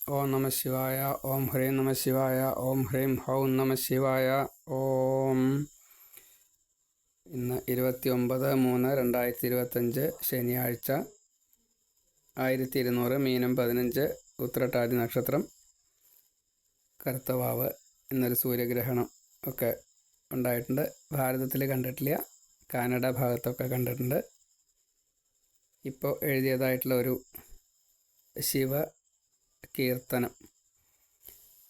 ഓം നമ ശിവായ. ഓം ഹ്രീം നമ ശിവായ. ഓം ഹ്രീം ഹൗം നമ ശിവായ. ഓം. ഇന്ന് 29/3/2025 ശനിയാഴ്ച, 1200 മീനം 15 ഉത്രട്ടാതി നക്ഷത്രം, കറുത്തവാവ്. ഇന്നൊരു സൂര്യഗ്രഹണം ഒക്കെ ഉണ്ടായിട്ടുണ്ട്. ഭാരതത്തിൽ കണ്ടിട്ടില്ല, കാനഡ ഭാഗത്തൊക്കെ കണ്ടിട്ടുണ്ട്. ഇപ്പോൾ എഴുതിയതായിട്ടുള്ള ഒരു ശിവ കീർത്തനം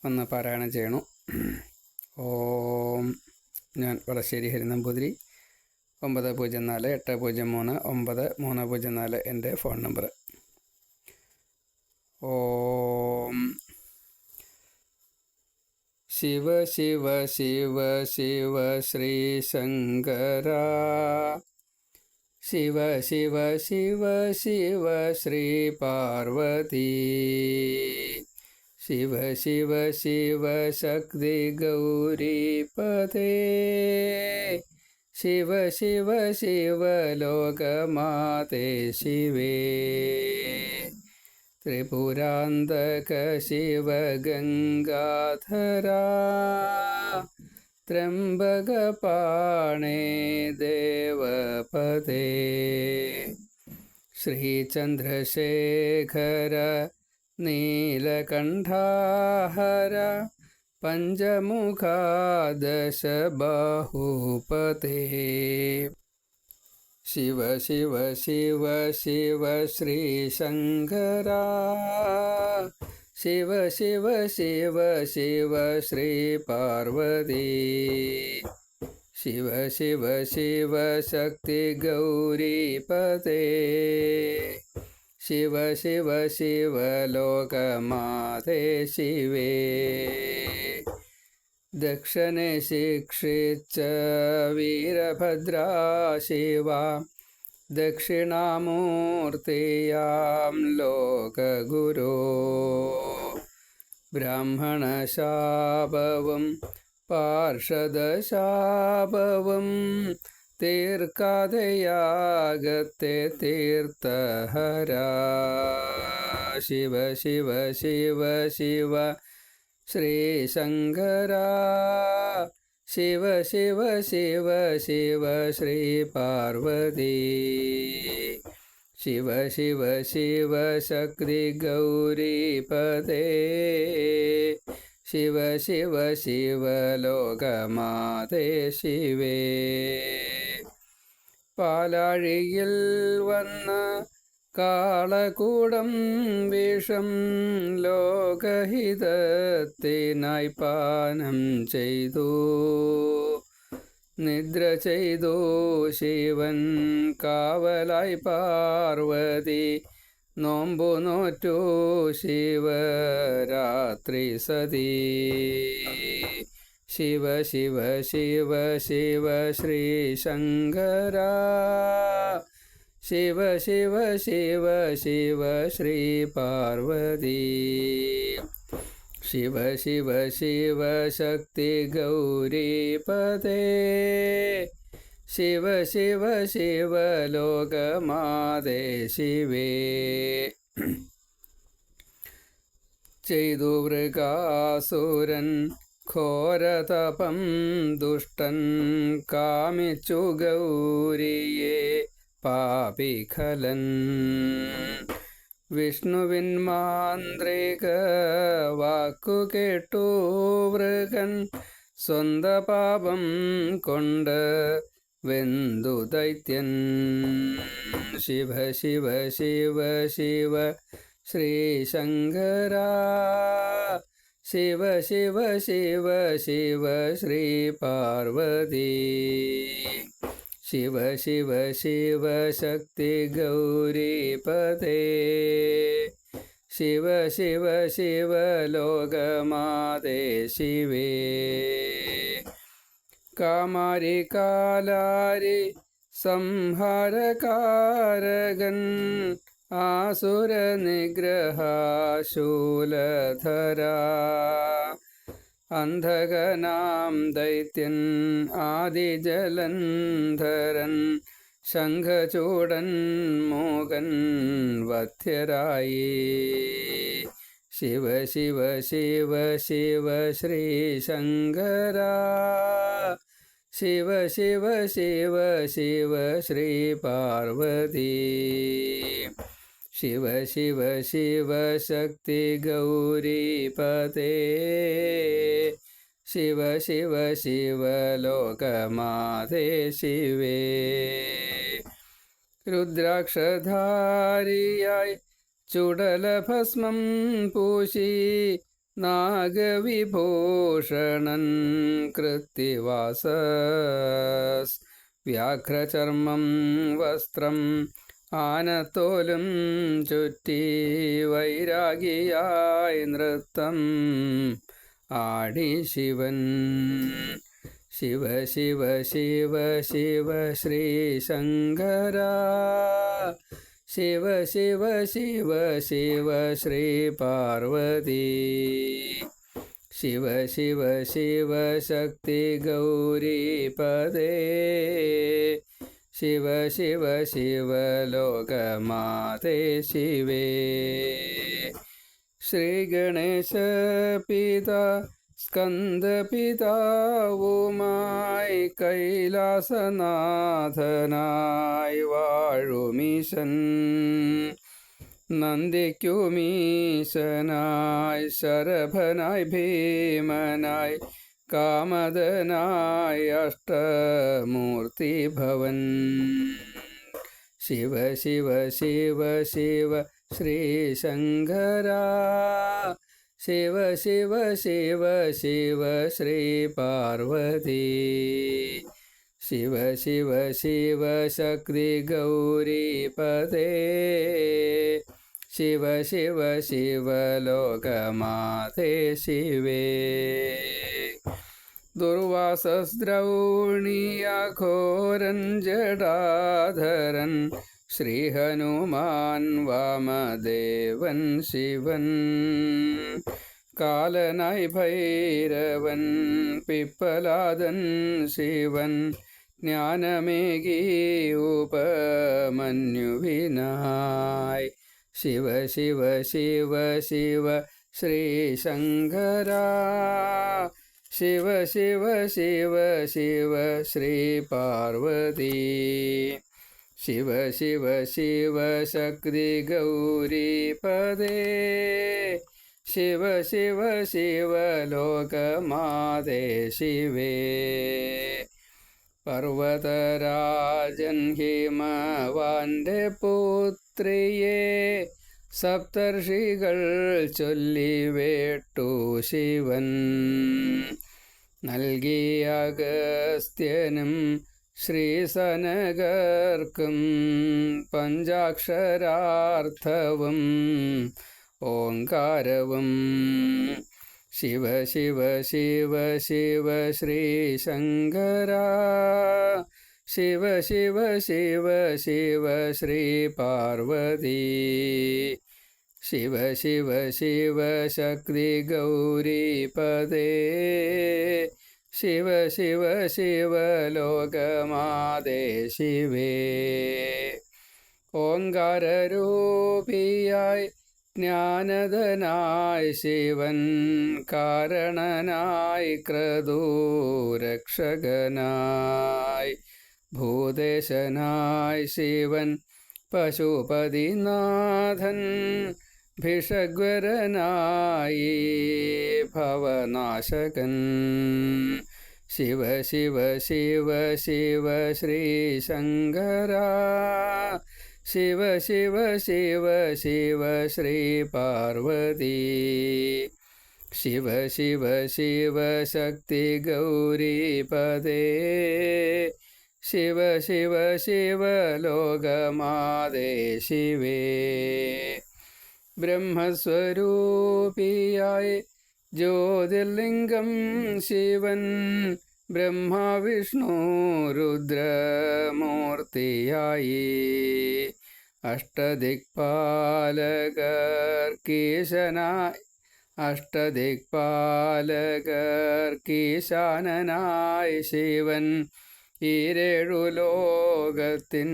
ഒന്ന് പാരായണം ചെയ്യണു. ഓം. ഞാൻ വടശ്ശേരി ഹരിനമ്പൂതിരി. 9048039304 എൻ്റെ ഫോൺ നമ്പർ. ഓം. ശിവ ശിവ ശിവ ശിവ ശ്രീ ശങ്കര. ശിവ ശിവ ശിവ ശിവ ശ്രീ പാർവതി. ശിവ ശിവ ശിവ ശക്തി ഗൗരീപതേ. ശിവ ശിവ ശിവ ലോകമാതേ ശിവേ. ത്രിപുരാന്തക ശിവ ഗംഗാധരാ. ത്രംബകപാണേ ദേവപദേ. ശ്രീചന്ദ്രശേഖര നീലകണ്ഠാഹര. പഞ്ചമുഖാദശബാഹുപതേ. ശിവ ശിവ ശിവ ശിവ ശ്രീ ശങ്കര. ശിവ ശിവ ശിവ ശിവ ശ്രീ പാർവതി. ശിവ ശിവ ശിവ ശക്തി ഗൗരീപതേ. ശിവ ശിവ ശിവ ലോകമാതേ ശിവേ. ദക്ഷനെ ശിക്ഷിച്ച വീരഭദ്രാ ശിവ. ദക്ഷിണാമൂർത്തിയാം ലോകഗുരോ. ബ്രാഹ്മണശാപവും പാർഷദശാപവും തീർക്കാതെയാകത്തെ തീർത്ഥഹര. ശിവ ശിവ ശിവ ശിവ ശ്രീ ശങ്കര. ശിവ ശിവ ശിവ ശിവ ശ്രീ പാർവതി. ശിവ ശിവ ശിവ ശക്തി ഗൗരീപതേ. ശിവ ശിവ ശിവ ലോകമാതേ ശിവേ. പാലാഴിയിൽ വന്ന കാളകൂടം വിഷം ലോകഹിതത്തിനായി പാനം ചെയ്തു. നിദ്ര ചെയ്തു ശിവൻ കാവലായി പാർവതി. നോമ്പു നോറ്റു ശിവരാത്രി സതി. ശിവ ശിവ ശിവ ശിവ ശ്രീ ശങ്കര. ശിവ ശിവ ശിവ ശിവ ശ്രീ പാർവതി. ശിവ ശിവ ശിവ ശക്തി ഗൗരീപതേ. ശിവ ശിവ ശിവ ലോകമാതേ ശിവേ. ചെയ്തു മൃഗാസുരൻ ഘോരതപം ദുഷ്ടൻ. കാമിച്ചു ഗൗരിയെ പാപിഖലൻ. വിഷ്ണുവിൻ മാന്ത്രിക വാക്കു കേട്ടു മൃഗൻ. സ്വന്ത പാപം കൊണ്ട് വെന്തു ദൈത്യൻ. ശിവ ശിവ ശിവ ശിവ ശ്രീ ശങ്കര. ശിവ ശിവ ശിവ ശിവ ശ്രീ പാർവതി. ശിവ ശിവ ശിവ ശക്തി ഗൗരീപതേ. ശിവ ശിവ ശിവ ലോകമാതേ ശിവേ. കാമാരി കാലാരി സംഹാരകാരകൻ. ആസുര നിഗ്രഹ ശൂലധര. അന്ധകനാം ദൈത്യൻ ആദിജലന്ധരൻ. ശംഖചൂടൻ മൂകൻ വധ്യരായി. शिव शिव शिव शिव श्रीशङ्करा शिव शिव शिव शिव श्रीपार्वती शिव शिव शिव शक्ति गौरीपते शिव शिव शिव लोकमाते शिवे रुद्राक्षधारियाय चूडलभस्मं पूषि नागविभूषणं कृत्तिवासस् व्याघ्रचर्मं वस्त्रम् ആനത്തോലും ചുറ്റി വൈരാഗിയായി നൃത്തം ആടി ശിവൻ ശിവ ശിവ ശിവ ശിവ ശ്രീശങ്കര ശിവ ശിവ ശിവ ശിവ ശ്രീപാർവതി ശിവ ശിവ ശിവ ശക്തി ഗൗരീപദേ शिव शिव शिव लोकमाते शिवे श्रीगणेशपिता स्कन्दपिता उमाय कैलासनाथनाय वाഴുമീശൻ നന്ദിക്കുമീശനായി ശരഭനായി ഭീമനായി കാമദനായ അഷ്ടമൂർത്തി ഭവൻ ശിവ ശിവ ശിവ ശിവ ശ്രീശങ്കര ശിവ ശിവ ശിവ ശിവ ശ്രീപാർവതി ശിവ ശിവ ശിവ ശക്തി ഗൗരീപദേ ശിവ ശിവ ശിവ ലോകമാതേ ശിവേ ദുർവാസസ്ദ്രൗണീയഘോരൻ ജടാധരൻ ശ്രീഹനുമാൻ വാമദേവൻ ശിവൻ കാലനായി ഭൈരവൻ പിപ്പലാദൻ ശിവൻ ജ്ഞാനമേകി ഉപമന്യുവിനായി ശിവ ശിവ ശിവ ശിവ ശ്രീശങ്കര ശിവ ശിവ ശിവ ശിവ ശ്രീപാർവതി ശിവ ശിവ ശിവ ശക്തി ഗൗരീപദേ ശിവ ശിവ ശിവ ലോകമാതേ ശിവേ പർവതരാജൻ ഹിമവാന്റെ പുത്രിയെ സപ്തർഷികൾ ചൊല്ലിവേട്ടു ശിവൻ നൽകിയ അഗസ്ത്യനും ശ്രീസനകർക്കും പഞ്ചാക്ഷരാർത്ഥവും ഓങ്കാരവും ശിവ ശിവ ശിവ ശിവ ശ്രീശങ്കര ശിവ ശിവ ശിവ ശിവ ശ്രീപാർവതി ശിവ ശിവ ശിവ ശക്തി ഗൗരീപദേ ശിവ ശിവ ശിവ ലോകമാതേ ശിവേ ഓങ്കാരരൂപിയായി ജ്ഞാനദനായി ശിവൻ കാരണനായി ക്രതൂരക്ഷകനായി ഭൂതേശനായി ശിവൻ പശുപതിനാഥൻ ഭിഷഗ്വരനായി ഭവനാശകൻ ശിവ ശിവ ശിവ ശിവ ശ്രീശങ്കര ശിവ ശിവ ശിവ ശിവ ശ്രീപാർവതി ശിവ ശിവ ശിവ ശക്തി ഗൗരീപദേ ശിവ ശിവ ശിവ ലോകമാതേ ശിവേ ബ്രഹ്മസ്വരൂപിയായി ജ്യോതിർലിംഗം ശിവൻ ബ്രഹ്മ വിഷ്ണു രുദ്രമൂർത്തിയായി അഷ്ടദിക്പാലകർക്കീശാനനായി ശിവൻ ഈരേഴു ലോകത്തിൻ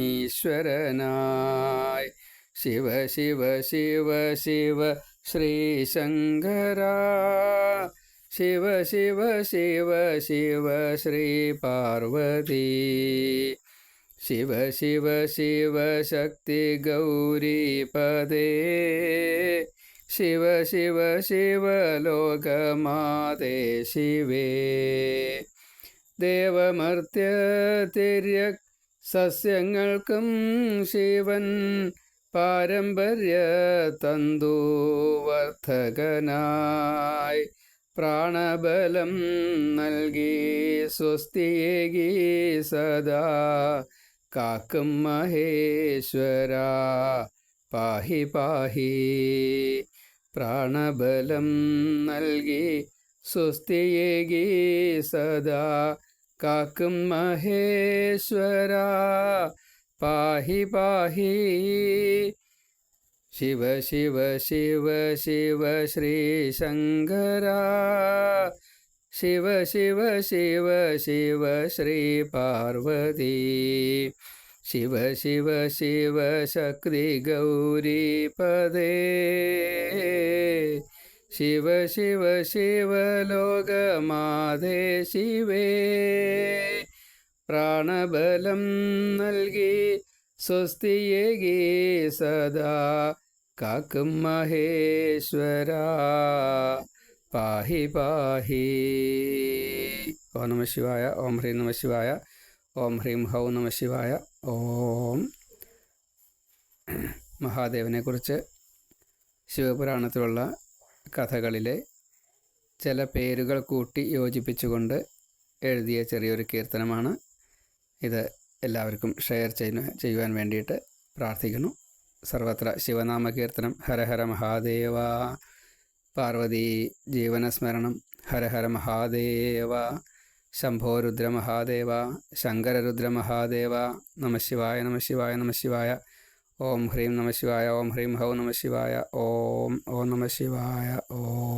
ഈശ്വരനായി ശിവ ശിവ ശിവ ശിവ ശ്രീശങ്കരാ ശിവ ശിവ ശിവ ശിവ ശ്രീ പാർവതി ശിവ ശിവ ശിവ ശക്തി ഗൗരീപദേ ശിവ ശിവ ശിവ ലോകമാതേ ശിവേ ദേവമർത്യതിര്യ സസ്യങ്ങൾക്കും ശിവൻ പാരമ്പര്യ തന്തുവർദ്ധകനായി പ്രാണബലം നൽകി സ്വസ്തിയേകി സദാ കാക്കും മഹേശ്വര പാഹി പാഹി പ്രാണബലം നൽകി സ്വസ്തിയേകി സദാ കാക്കും മഹേശ്വര പാഹി പാഹി ശിവ ശിവ ശിവ ശിവ ശ്രീശങ്കരാ ശിവ ശിവ ശിവ ശിവ ശ്രീ പാർവതി ശിവ ശിവ ശിവ ശക്തി ഗൗരീപദേ ശിവ ശിവ ശിവ ലോകമാതേ ശിവേ പ്രാണബലം നൽകി സ്വസ്തിയേകി സദാ കാക്കും മഹേശ്വര പാഹി പാഹി. ഓം നമ ശിവായ. ഓം ഹ്രീം നമ ശിവായ. ഓം ഹ്രീം ഹൗ നമ ശിവായ. ഓം. മഹാദേവനെക്കുറിച്ച് ശിവപുരാണത്തിലുള്ള കഥകളിലെ ചില പേരുകൾ കൂട്ടി യോജിപ്പിച്ചുകൊണ്ട് എഴുതിയ ചെറിയൊരു കീർത്തനമാണ് ഇത്. എല്ലാവർക്കും ഷെയർ ചെയ്യുവാൻ വേണ്ടിയിട്ട് പ്രാർത്ഥിക്കുന്നു. സർവത്ര ശിവനാമ കീർത്തനം. ഹര ഹര മഹാദേവ. പാർവതി ജീവനസ്മരണം. ഹര ഹര മഹാദേവ. ശംഭോ രുദ്ര മഹാദേവ. ശങ്കരരുദ്ര മഹാദേവ. നമ ശിവായ നമ ശിവായ നമ ശിവായ. ഓം ഹ്രീം നമ ശിവായ. ഓം ഹ്രീം ഹൗ നമ ശിവായ. ഓം നമ ശിവായ. ഓം.